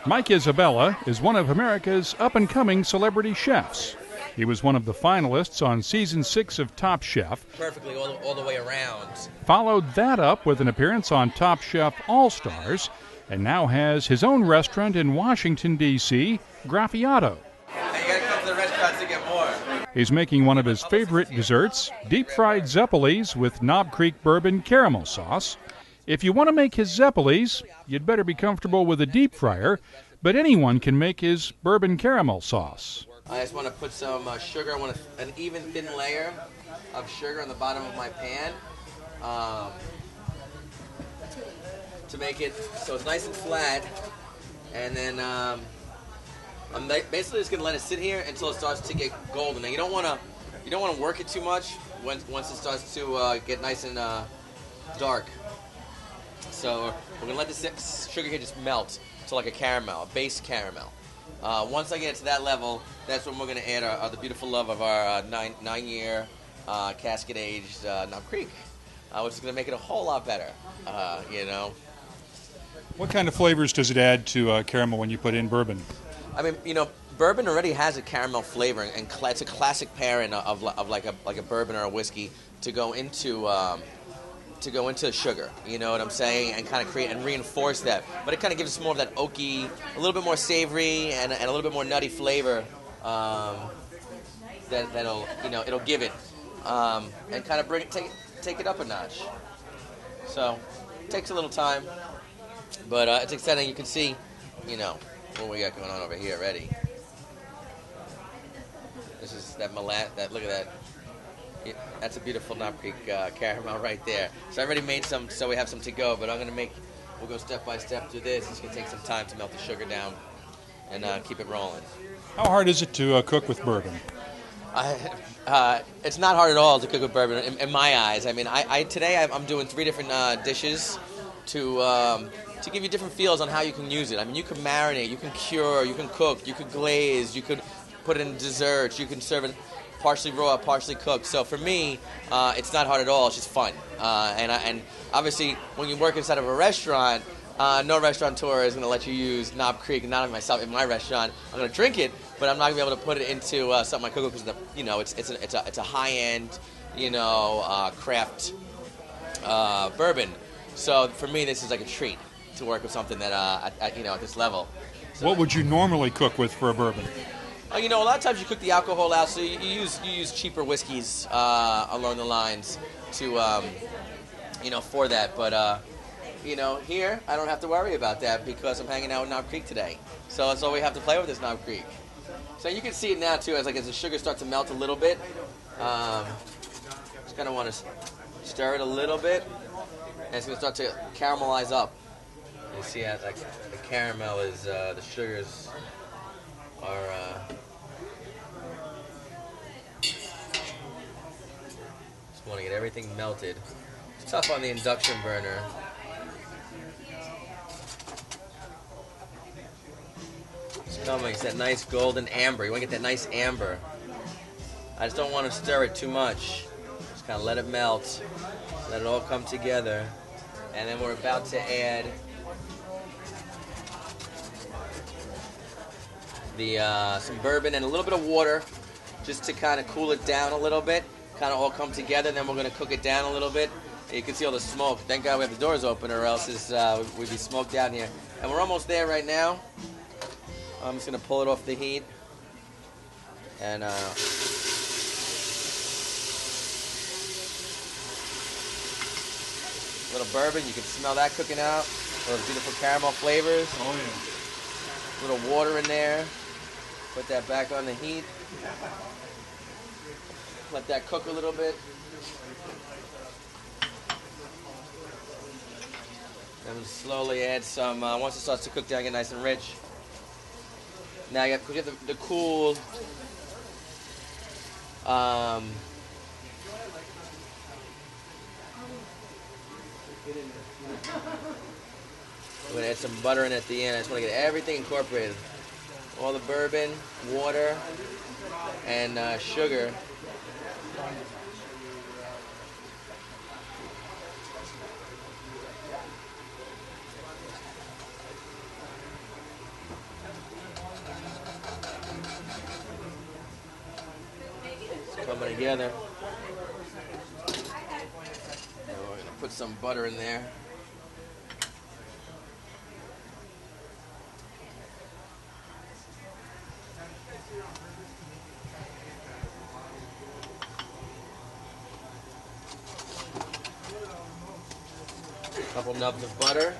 Mike Isabella is one of America's up-and-coming celebrity chefs. He was one of the finalists on Season 6 of Top Chef. Perfectly all the way around. Followed that up with an appearance on Top Chef All-Stars, and now has his own restaurant in Washington, D.C., Graffiato. And you gotta come to the restaurants to get more. He's making one of his favorite desserts, deep-fried Zeppoles with Knob Creek Bourbon Caramel Sauce. If you want to make his Zeppoles, you'd better be comfortable with a deep fryer, but anyone can make his Bourbon Caramel Sauce. I just want to put some sugar. I want an even thin layer of sugar on the bottom of my pan to make it so it's nice and flat. And then I'm basically just gonna let it sit here until it starts to get golden. Now you don't want to work it too much once it starts to get nice and dark. So we're gonna let this sugar here just melt to like a caramel, a base caramel. Once I get it to that level, that's when we're going to add the beautiful love of our 9-year casket-aged Knob Creek, which is going to make it a whole lot better, you know. What kind of flavors does it add to caramel when you put in bourbon? I mean, you know, bourbon already has a caramel flavor, and it's a classic pairing of like a bourbon or a whiskey to go into sugar, you know what I'm saying, and kind of create and reinforce that. But it kind of gives us more of that oaky, a little bit more savory, and a little bit more nutty flavor that'll, you know, it'll give it, and kind of take it up a notch. So it takes a little time, but it's exciting. You can see, you know, what we got going on over here already. This is that look at that. Yeah, that's a beautiful Knob Creek caramel right there. So I already made some, so we have some to go, but we'll go step by step through this. It's going to take some time to melt the sugar down and keep it rolling. How hard is it to cook with bourbon? It's not hard at all to cook with bourbon, in my eyes. I mean, today I'm doing 3 different dishes to give you different feels on how you can use it. I mean, you can marinate, you can cure, you can cook, you could glaze, you could put it in desserts, you can serve it partially raw, partially cooked. So for me, it's not hard at all. It's just fun. And obviously, when you work inside of a restaurant, no restaurateur is going to let you use Knob Creek. Not only myself in my restaurant, I'm going to drink it, but I'm not going to be able to put it into something I cook because you know it's a high end, you know, craft bourbon. So for me, this is like a treat to work with something that at this level. So, what would you normally cook with for a bourbon? You know, a lot of times you cook the alcohol out, so you use cheaper whiskeys along the lines to, you know, for that. But, you know, here I don't have to worry about that because I'm hanging out with Knob Creek today. So that's all we have to play with is Knob Creek. So you can see it now, too, as the sugar starts to melt a little bit. Just kind of want to stir it a little bit, and it's going to start to caramelize up. You see how the caramel is, the sugars are... just want to get everything melted. It's tough on the induction burner. It's coming. It's that nice golden amber. You want to get that nice amber. I just don't want to stir it too much. Just kind of let it melt. Let it all come together. And then we're about to add some bourbon and a little bit of water just to kind of cool it down a little bit. Kind of all come together, and then we're going to cook it down a little bit. And you can see all the smoke. Thank God we have the doors open, or else we'd be smoked down here. And we're almost there right now. I'm just going to pull it off the heat. And little bourbon, you can smell that cooking out. Those beautiful caramel flavors. Oh, yeah. Little water in there. Put that back on the heat. Let that cook a little bit. Then slowly add some, once it starts to cook down, get nice and rich. Now you have to get the cool, I'm going to add some butter in at the end. I just want to get everything incorporated. All the bourbon, water, and sugar. coming together. And we're going to put some butter in there. A couple nubs of butter.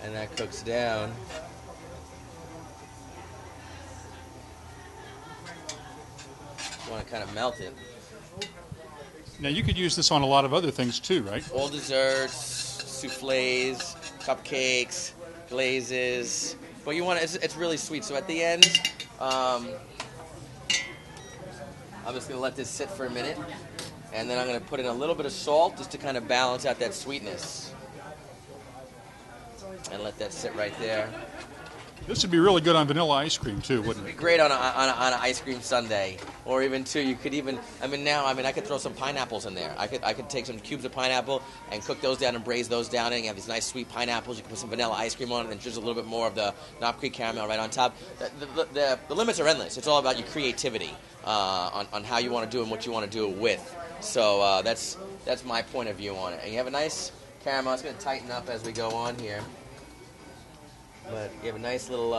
And that cooks down. You want to kind of melt it. Now you could use this on a lot of other things too, right? All desserts, souffles, cupcakes, glazes. But you want it's really sweet. So at the end, I'm just going to let this sit for a minute. And then I'm going to put in a little bit of salt just to kind of balance out that sweetness. And let that sit right there. This would be really good on vanilla ice cream too, wouldn't It'd it? be great on an ice cream sundae, or even too. You could even. I could throw some pineapples in there. I could take some cubes of pineapple and cook those down and braise those down, and you have these nice sweet pineapples. You can put some vanilla ice cream on it, and just a little bit more of the Knob Creek caramel right on top. The limits are endless. It's all about your creativity on how you want to do it and what you want to do it with. So that's my point of view on it. And you have a nice caramel. It's going to tighten up as we go on here. But you have a nice little,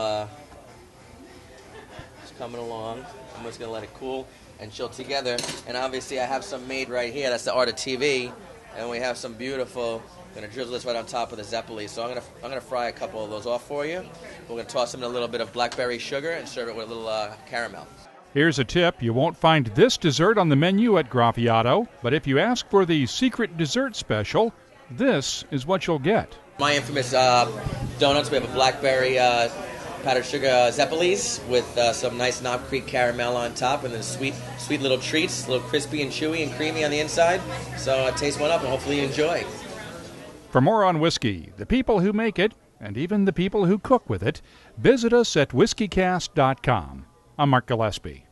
it's coming along. I'm just going to let it cool and chill together. And obviously I have some made right here. That's the art of TV. And we have some beautiful, I'm going to drizzle this right on top of the Zeppoles. So I'm going to fry a couple of those off for you. We're going to toss them in a little bit of blackberry sugar and serve it with a little caramel. Here's a tip. You won't find this dessert on the menu at Graffiato, but if you ask for the secret dessert special, this is what you'll get. My infamous donuts, we have a blackberry powdered sugar Zeppoles with some nice Knob Creek caramel on top, and then sweet little treats, a little crispy and chewy and creamy on the inside. So taste one up and hopefully you enjoy. For more on whiskey, the people who make it, and even the people who cook with it, visit us at WhiskyCast.com. I'm Mark Gillespie.